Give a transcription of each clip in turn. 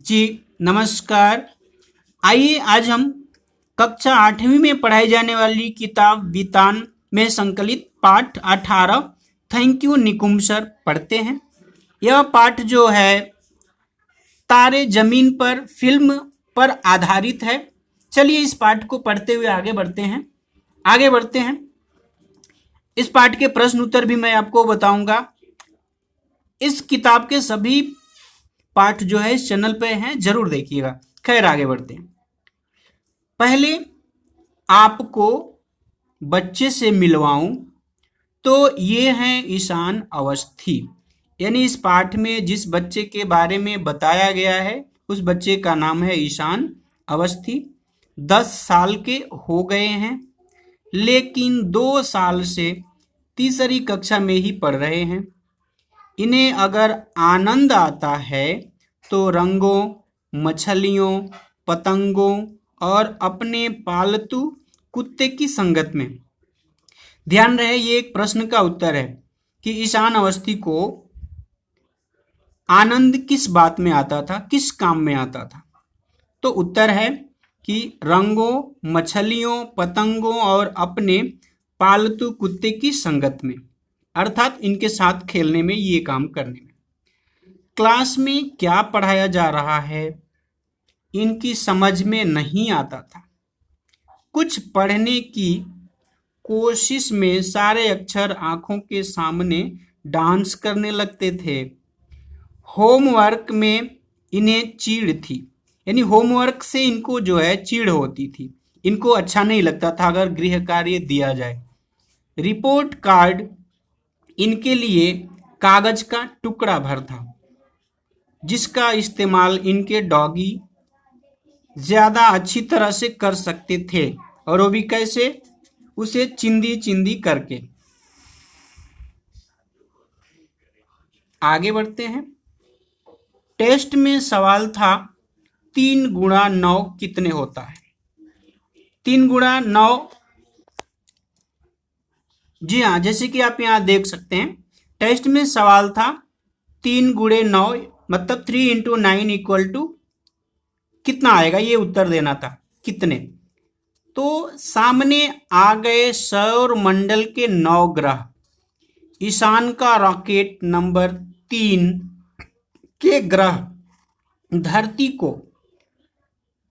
जी नमस्कार। आइए आज हम कक्षा 8वीं में पढ़ाई जाने वाली किताब वितान में संकलित पाठ 18 थैंक यू निकुम सर पढ़ते हैं। यह पाठ जो है तारे जमीन पर फिल्म पर आधारित है। चलिए इस पाठ को पढ़ते हुए आगे बढ़ते हैं। इस पाठ के प्रश्न उत्तर भी मैं आपको बताऊंगा। इस किताब के सभी पाठ जो है इस चैनल पे हैं, जरूर देखिएगा। खैर आगे बढ़ते हैं। पहले आपको बच्चे से मिलवाऊं तो ये हैं ईशान अवस्थी। यानी इस पाठ में जिस बच्चे के बारे में बताया गया है उस बच्चे का नाम है ईशान अवस्थी। 10 साल के हो गए हैं, लेकिन 2 साल से तीसरी कक्षा में ही पढ़ रहे हैं। इन्हें अगर आनंद आता है तो रंगों, मछलियों, पतंगों और अपने पालतू कुत्ते की संगत में। ध्यान रहे ये एक प्रश्न का उत्तर है कि ईशान अवस्थी को आनंद किस बात में आता था, किस काम में आता था। तो उत्तर है कि रंगों, मछलियों, पतंगों और अपने पालतू कुत्ते की संगत में, अर्थात इनके साथ खेलने में, ये काम करने में। क्लास में क्या पढ़ाया जा रहा है इनकी समझ में नहीं आता था। कुछ पढ़ने की कोशिश में सारे अक्षर आंखों के सामने डांस करने लगते थे। होमवर्क में इन्हें चिढ़ थी, यानी होमवर्क से इनको जो है चिढ़ होती थी। इनको अच्छा नहीं लगता था अगर गृह कार्य दिया जाए। रिपोर्ट कार्ड इनके लिए कागज का टुकड़ा भर था, जिसका इस्तेमाल इनके डॉगी ज्यादा अच्छी तरह से कर सकते थे। और वो भी कैसे? उसे चिंदी चिंदी करके। आगे बढ़ते हैं। टेस्ट में सवाल था 3 गुणा 9 कितने होता है। 3 गुणा 9, जी हाँ, जैसे कि आप यहाँ देख सकते हैं टेस्ट में सवाल था 3 गुणे 9 मतलब 3 इंटू 9 इक्वल टू कितना आएगा, ये उत्तर देना था। कितने? तो सामने आ गए सौर मंडल के 9 ग्रह। ईशान का रॉकेट नंबर 3 के ग्रह धरती को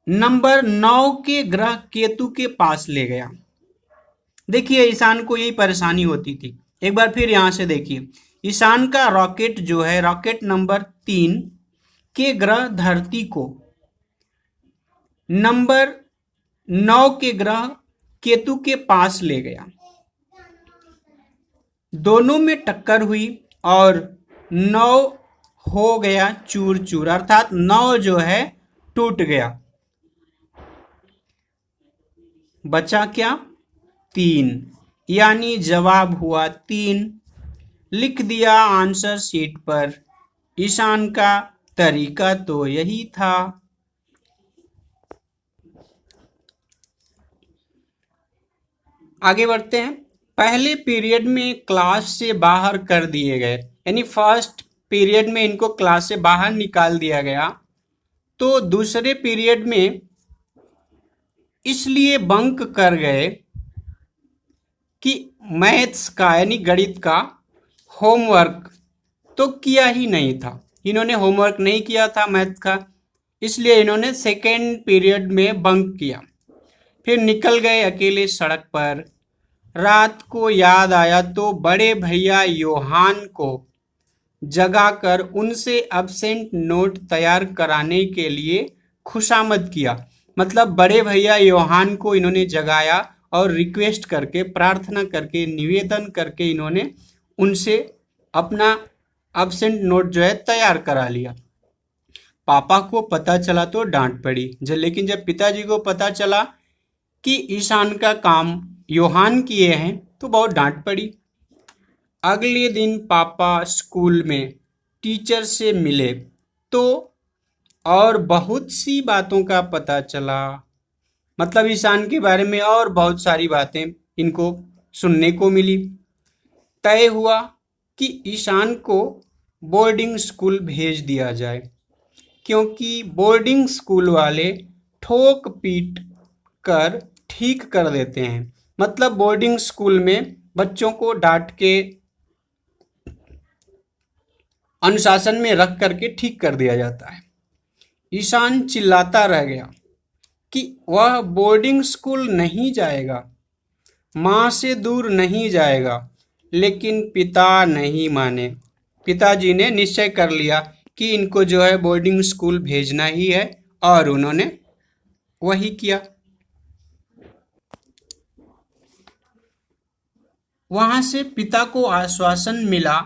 नंबर 9 के ग्रह केतु के पास ले गया। देखिए ईशान को यही परेशानी होती थी। एक बार फिर यहां से देखिए, ईशान का रॉकेट जो है रॉकेट नंबर 3 के ग्रह धरती को नंबर 9 के ग्रह केतु के पास ले गया। दोनों में टक्कर हुई और 9 हो गया चूर चूर, अर्थात 9 जो है टूट गया। बचा क्या? 3, यानी जवाब हुआ 3। लिख दिया आंसर शीट पर। ईशान का तरीका तो यही था। आगे बढ़ते हैं। पहले पीरियड में क्लास से बाहर कर दिए गए, यानी फर्स्ट पीरियड में इनको क्लास से बाहर निकाल दिया गया। तो दूसरे पीरियड में इसलिए बंक कर गए कि मैथ्स का यानी गणित का होमवर्क तो किया ही नहीं था। इन्होंने होमवर्क नहीं किया था मैथ का, इसलिए इन्होंने सेकेंड पीरियड में बंक किया। फिर निकल गए अकेले सड़क पर। रात को याद आया तो बड़े भैया योहान को जगाकर उनसे एब्सेंट नोट तैयार कराने के लिए खुशामद किया। मतलब बड़े भैया योहान को इन्होंने जगाया और रिक्वेस्ट करके, प्रार्थना करके, निवेदन करके इन्होंने उनसे अपना एब्सेंट नोट जो है तैयार करा लिया। पापा को पता चला तो डांट पड़ी, लेकिन जब पिताजी को पता चला कि ईशान का काम योहान किए हैं तो बहुत डांट पड़ी। अगले दिन पापा स्कूल में टीचर से मिले तो और बहुत सी बातों का पता चला। मतलब ईशान के बारे में और बहुत सारी बातें इनको सुनने को मिली। तय हुआ कि ईशान को बोर्डिंग स्कूल भेज दिया जाए। क्योंकि बोर्डिंग स्कूल वाले ठोक पीट कर ठीक कर देते हैं। मतलब बोर्डिंग स्कूल में बच्चों को डांट के अनुशासन में रख करके ठीक कर दिया जाता है। ईशान चिल्लाता रह गया कि वह बोर्डिंग स्कूल नहीं जाएगा, माँ से दूर नहीं जाएगा। लेकिन पिता नहीं माने। पिताजी ने निश्चय कर लिया कि इनको जो है बोर्डिंग स्कूल भेजना ही है, और उन्होंने वही किया। वहां से पिता को आश्वासन मिला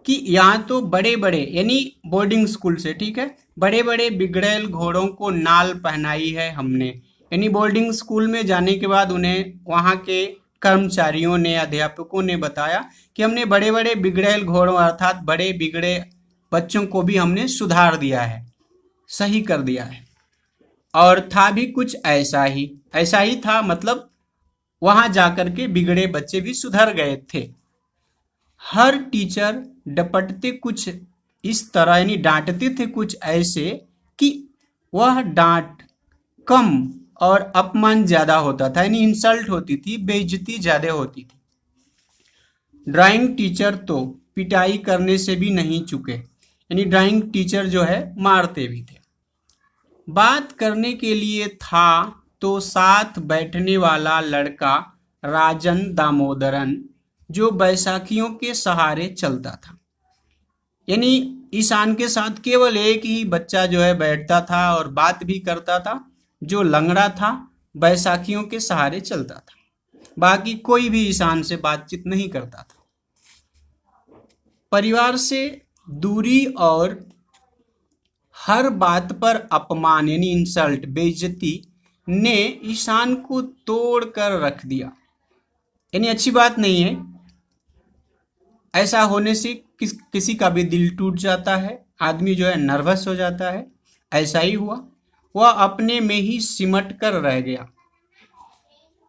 कि यहाँ तो बड़े बड़े, यानी बोर्डिंग स्कूल से, ठीक है, बड़े बड़े बिगड़ैल घोड़ों को नाल पहनाई है हमने। यानी बोर्डिंग स्कूल में जाने के बाद उन्हें वहाँ के कर्मचारियों ने, अध्यापकों ने बताया कि हमने बड़े बड़े बिगड़ैल घोड़ों अर्थात बड़े बिगड़े बच्चों को भी हमने सुधार दिया है, सही कर दिया है। और था भी कुछ ऐसा ही था, मतलब वहां जाकर के बिगड़े बच्चे भी सुधर गए थे। हर टीचर डपटते कुछ इस तरह, यानी डांटते थे कुछ ऐसे कि वह डांट कम और अपमान ज्यादा होता था, यानी इंसल्ट होती थी, बेइज्जती ज्यादा होती थी। ड्राइंग टीचर तो पिटाई करने से भी नहीं चुके, यानी ड्राइंग टीचर जो है मारते भी थे। बात करने के लिए था तो साथ बैठने वाला लड़का राजन दामोदरन, जो बैसाखियों के सहारे चलता था। यानी ईशान के साथ केवल एक ही बच्चा जो है बैठता था और बात भी करता था, जो लंगड़ा था, बैसाखियों के सहारे चलता था। बाकी कोई भी ईशान से बातचीत नहीं करता था। परिवार से दूरी और हर बात पर अपमान, यानी इंसल्ट, बेइज्जती ने ईशान को तोड़ कर रख दिया। यानी अच्छी बात नहीं है, ऐसा होने से किसी का भी दिल टूट जाता है, आदमी जो है नर्वस हो जाता है। ऐसा ही हुआ, वह अपने में ही सिमट कर रह गया।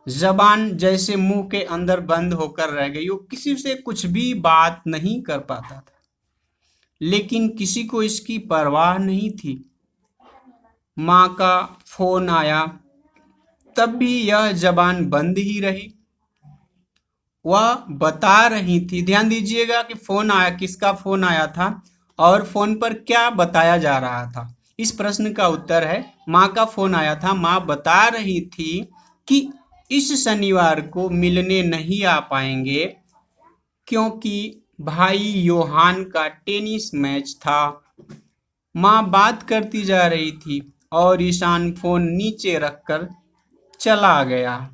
जबान जैसे मुंह के अंदर बंद होकर रह गई। वो किसी से कुछ भी बात नहीं कर पाता था, लेकिन किसी को इसकी परवाह नहीं थी। माँ का फोन आया, तब भी यह जबान बंद ही रही। वह बता रही थी, ध्यान दीजिएगा कि फोन आया, किसका फोन आया था और फोन पर क्या बताया जा रहा था। इस प्रश्न का उत्तर है माँ का फोन आया था। माँ बता रही थी कि इस शनिवार को मिलने नहीं आ पाएंगे क्योंकि भाई योहान का टेनिस मैच था। माँ बात करती जा रही थी और ईशान फोन नीचे रखकर चला गया,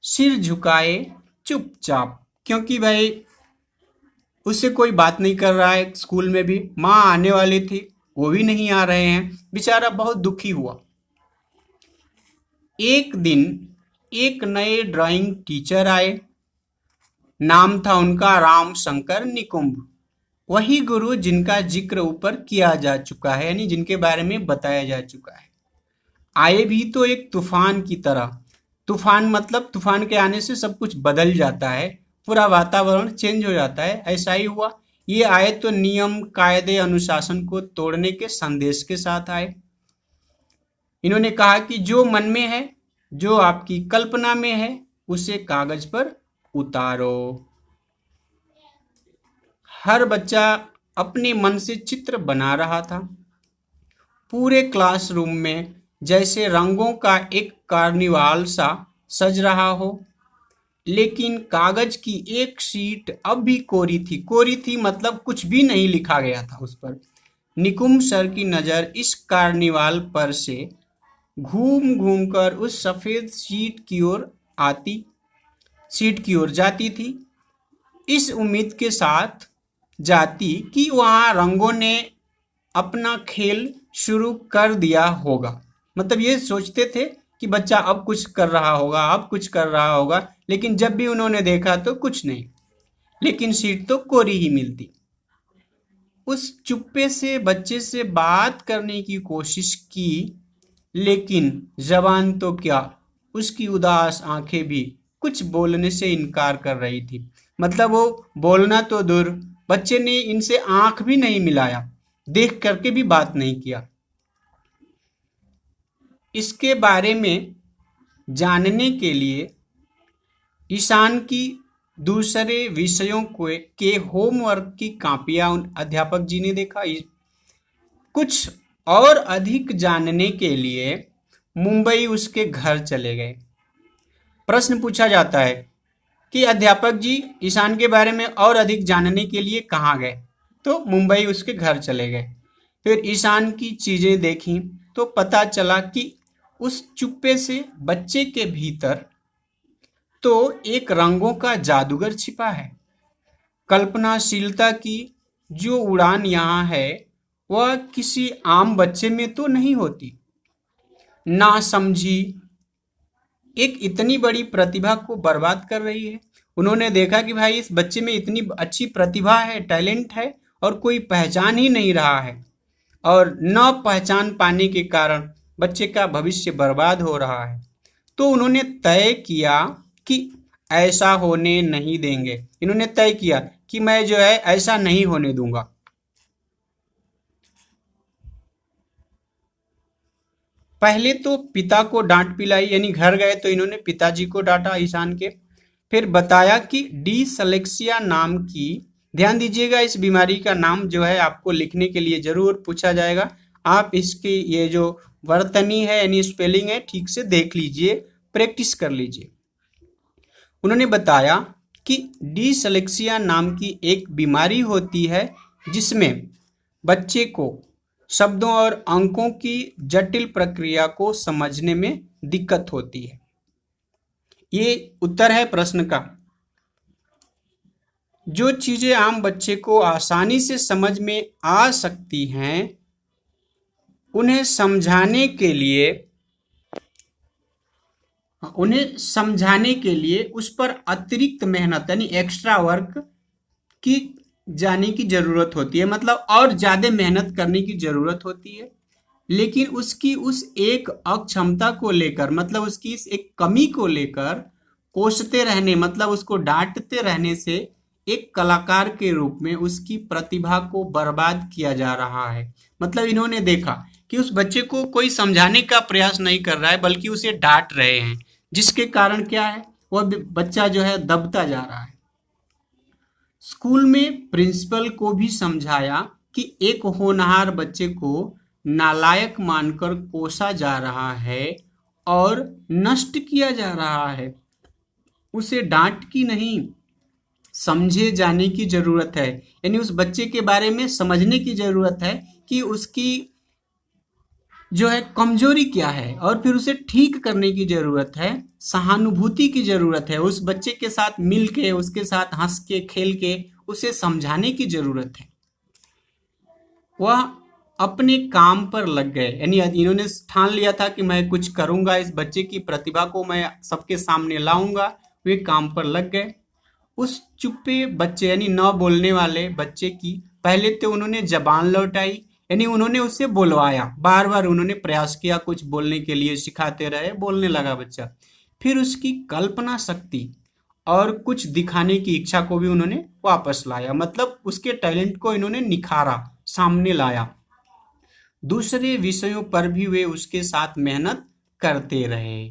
सिर झुकाए चुपचाप, क्योंकि भाई उससे कोई बात नहीं कर रहा है। स्कूल में भी माँ आने वाली थी, वो भी नहीं आ रहे हैं। बेचारा बहुत दुखी हुआ। एक दिन एक नए ड्राइंग टीचर आए। नाम था उनका राम शंकर निकुंभ, वही गुरु जिनका जिक्र ऊपर किया जा चुका है, यानी जिनके बारे में बताया जा चुका है। आए भी तो एक तूफान की तरह। तूफान मतलब तूफान के आने से सब कुछ बदल जाता है, पूरा वातावरण चेंज हो जाता है। ऐसा ही हुआ। ये आए तो नियम कायदे अनुशासन को तोड़ने के संदेश के साथ आए। इन्होंने कहा कि जो मन में है, जो आपकी कल्पना में है, उसे कागज पर उतारो। हर बच्चा अपने मन से चित्र बना रहा था। पूरे क्लासरूम में जैसे रंगों का एक कार्निवाल सा सज रहा हो, लेकिन कागज की एक शीट अब भी कोरी थी। कोरी थी मतलब कुछ भी नहीं लिखा गया था उस पर। निकुंभ सर की नजर इस कार्निवाल पर से घूम घूम कर उस सफेद शीट की ओर जाती थी, इस उम्मीद के साथ जाती कि वहां रंगों ने अपना खेल शुरू कर दिया होगा। मतलब ये सोचते थे कि बच्चा अब कुछ कर रहा होगा, अब कुछ कर रहा होगा, लेकिन जब भी उन्होंने देखा तो कुछ नहीं, लेकिन सीट तो कोरी ही मिलती। उस चुप्पे से बच्चे से बात करने की कोशिश की, लेकिन जबान तो क्या, उसकी उदास आंखें भी कुछ बोलने से इनकार कर रही थी। मतलब वो बोलना तो दूर, बच्चे ने इनसे आंख भी नहीं मिलाया। देख करके भी बात नहीं किया। इसके बारे में जानने के लिए ईशान की दूसरे विषयों के होमवर्क की कॉपियां उन अध्यापक जी ने देखा। कुछ और अधिक जानने के लिए मुंबई उसके घर चले गए। प्रश्न पूछा जाता है कि अध्यापक जी ईशान के बारे में और अधिक जानने के लिए कहाँ गए, तो मुंबई उसके घर चले गए। फिर ईशान की चीजें देखी तो पता चला कि उस चुप्पे से बच्चे के भीतर तो एक रंगों का जादूगर छिपा है। कल्पनाशीलता की जो उड़ान यहाँ है वह किसी आम बच्चे में तो नहीं होती। ना समझी एक इतनी बड़ी प्रतिभा को बर्बाद कर रही है। उन्होंने देखा कि भाई इस बच्चे में इतनी अच्छी प्रतिभा है, टैलेंट है, और कोई पहचान ही नहीं रहा है, और न पहचान पाने के कारण बच्चे का भविष्य बर्बाद हो रहा है। तो उन्होंने तय किया कि ऐसा होने नहीं देंगे। इन्होंने तय किया कि मैं जो है ऐसा नहीं होने दूंगा। पहले तो पिता को डांट पिलाई, यानी घर गए तो इन्होंने पिताजी को डांटा ईशान के। फिर बताया कि डिसलेक्सिया नाम की, ध्यान दीजिएगा इस बीमारी का नाम जो है आपको लिखने के लिए जरूर पूछा जाएगा। आप इसकी ये जो वर्तनी है यानी स्पेलिंग है ठीक से देख लीजिए, प्रैक्टिस कर लीजिए। उन्होंने बताया कि डिसलेक्सिया नाम की एक बीमारी होती है जिसमें बच्चे को शब्दों और अंकों की जटिल प्रक्रिया को समझने में दिक्कत होती है। ये उत्तर है प्रश्न का। जो चीजें आम बच्चे को आसानी से समझ में आ सकती हैं उन्हें समझाने के लिए उस पर अतिरिक्त मेहनत यानी एक्स्ट्रा वर्क की जाने की जरूरत होती है, मतलब और ज्यादा मेहनत करने की जरूरत होती है। लेकिन उसकी उस एक अक्षमता को लेकर, मतलब उसकी इस एक कमी को लेकर कोसते रहने, मतलब उसको डांटते रहने से एक कलाकार के रूप में उसकी प्रतिभा को बर्बाद किया जा रहा है। मतलब इन्होंने देखा कि उस बच्चे को कोई समझाने का प्रयास नहीं कर रहा है बल्कि उसे डांट रहे हैं, जिसके कारण क्या है, वह बच्चा जो है दबता जा रहा है। स्कूल में प्रिंसिपल को भी समझाया कि एक होनहार बच्चे को नालायक मानकर कोसा जा रहा है और नष्ट किया जा रहा है। उसे डांट की नहीं, समझे जाने की जरूरत है, यानी उस बच्चे के बारे में समझने की जरूरत है कि उसकी जो है कमजोरी क्या है, और फिर उसे ठीक करने की जरूरत है। सहानुभूति की जरूरत है, उस बच्चे के साथ मिल के, उसके साथ हंस के खेल के उसे समझाने की जरूरत है। वह अपने काम पर लग गए, यानी इन्होंने ठान लिया था कि मैं कुछ करूंगा, इस बच्चे की प्रतिभा को मैं सबके सामने लाऊंगा। वे काम पर लग गए। उस चुप्पे बच्चे यानी न बोलने वाले बच्चे की पहले तो उन्होंने जबान लौटाई, यानी उन्होंने उसे बुलवाया, बार बार उन्होंने प्रयास किया, कुछ बोलने के लिए सिखाते रहे, बोलने लगा बच्चा। फिर उसकी कल्पना शक्ति और कुछ दिखाने की इच्छा को भी उन्होंने वापस लाया, मतलब उसके टैलेंट को इन्होंने निखारा, सामने लाया। दूसरे विषयों पर भी वे उसके साथ मेहनत करते रहे।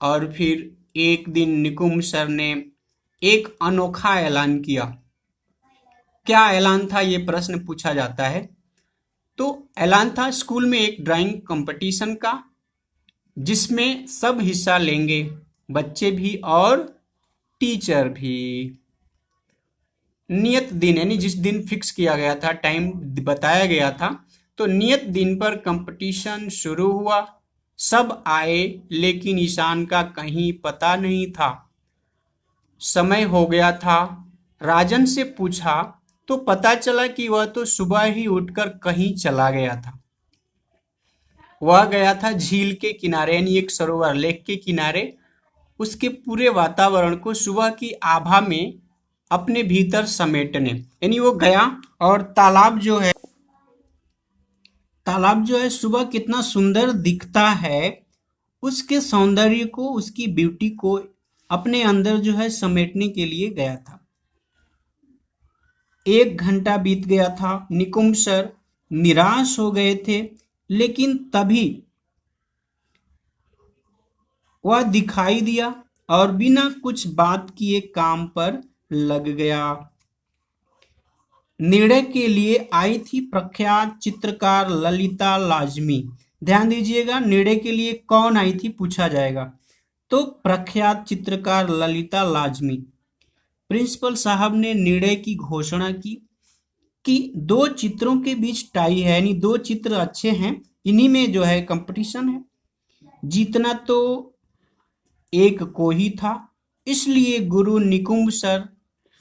और फिर एक दिन निकुंभ सर ने एक अनोखा ऐलान किया। क्या ऐलान था, ये प्रश्न पूछा जाता है। तो ऐलान था स्कूल में एक ड्राइंग कंपटीशन का, जिसमें सब हिस्सा लेंगे, बच्चे भी और टीचर भी। नियत दिन यानी जिस दिन फिक्स किया गया था, टाइम बताया गया था, तो नियत दिन पर कंपटीशन शुरू हुआ। सब आए लेकिन ईशान का कहीं पता नहीं था। समय हो गया था। राजन से पूछा तो पता चला कि वह तो सुबह ही उठकर कहीं चला गया था। वह गया था झील के किनारे, यानी एक सरोवर, लेक के किनारे, उसके पूरे वातावरण को सुबह की आभा में अपने भीतर समेटने। यानी वो गया और तालाब जो है सुबह कितना सुंदर दिखता है, उसके सौंदर्य को, उसकी ब्यूटी को अपने अंदर जो है समेटने के लिए गया था। 1 घंटा बीत गया था। निकुंभ सर निराश हो गए थे, लेकिन तभी वह दिखाई दिया और बिना कुछ बात किए काम पर लग गया। निर्णय के लिए आई थी प्रख्यात चित्रकार ललिता लाजमी। ध्यान दीजिएगा, निर्णय के लिए कौन आई थी पूछा जाएगा, तो प्रख्यात चित्रकार ललिता लाजमी। प्रिंसिपल साहब ने निर्णय की घोषणा की कि 2 चित्रों के बीच टाई है, यानी 2 चित्र अच्छे हैं, इन्हीं में जो है कंपटीशन है। जीतना तो एक को ही था, इसलिए गुरु निकुंभ सर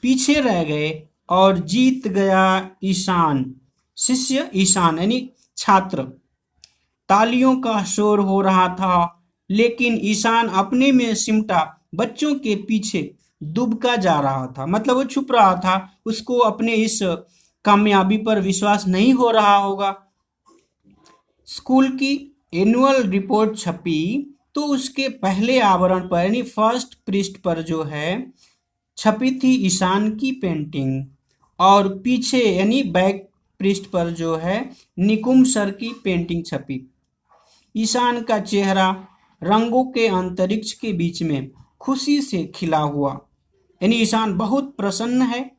पीछे रह गए और जीत गया ईशान। शिष्य ईशान यानी छात्र। तालियों का शोर हो रहा था, लेकिन ईशान अपने में सिमटा बच्चों के पीछे दुबका जा रहा था। मतलब वो छुप रहा था, उसको अपने इस कामयाबी पर विश्वास नहीं हो रहा होगा। स्कूल की एनुअल रिपोर्ट छपी तो उसके पहले आवरण पर यानी फर्स्ट पृष्ठ पर जो है छपी थी ईशान की पेंटिंग, और पीछे यानी बैक पृष्ठ पर जो है निकुंभ सर की पेंटिंग छपी। ईशान का चेहरा रंगों के अंतरिक्ष के बीच में खुशी से खिला हुआ, यानी ईशान बहुत प्रसन्न है।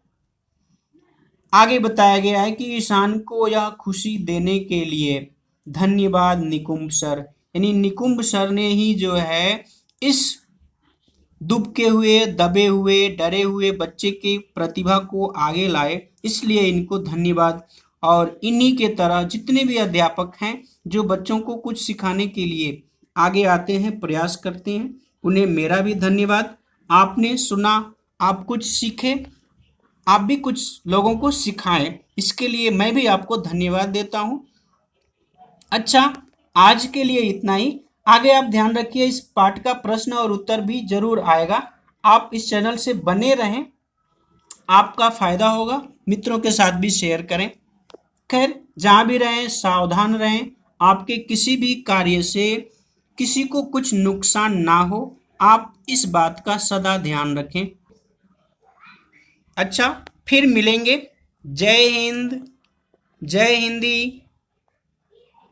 आगे बताया गया है कि ईशान को यह खुशी देने के लिए धन्यवाद निकुंभ सर, यानी निकुंभ सर ने ही जो है इस दुबके हुए, दबे हुए, डरे हुए बच्चे की प्रतिभा को आगे लाए, इसलिए इनको धन्यवाद। और इन्हीं के तरह जितने भी अध्यापक हैं जो बच्चों को कुछ सिखाने के लिए आगे आते हैं, प्रयास करते हैं, उन्हें मेरा भी धन्यवाद। आपने सुना, आप कुछ सीखे, आप भी कुछ लोगों को सिखाएं, इसके लिए मैं भी आपको धन्यवाद देता हूं। अच्छा, आज के लिए इतना ही। आगे आप ध्यान रखिए, इस पाठ का प्रश्न और उत्तर भी जरूर आएगा। आप इस चैनल से बने रहें, आपका फायदा होगा। मित्रों के साथ भी शेयर करें। खैर, जहां भी रहें सावधान रहें, आपके किसी भी कार्य से किसी को कुछ नुकसान ना हो, आप इस बात का सदा ध्यान रखें। अच्छा, फिर मिलेंगे। जय हिंद, जय हिंदी।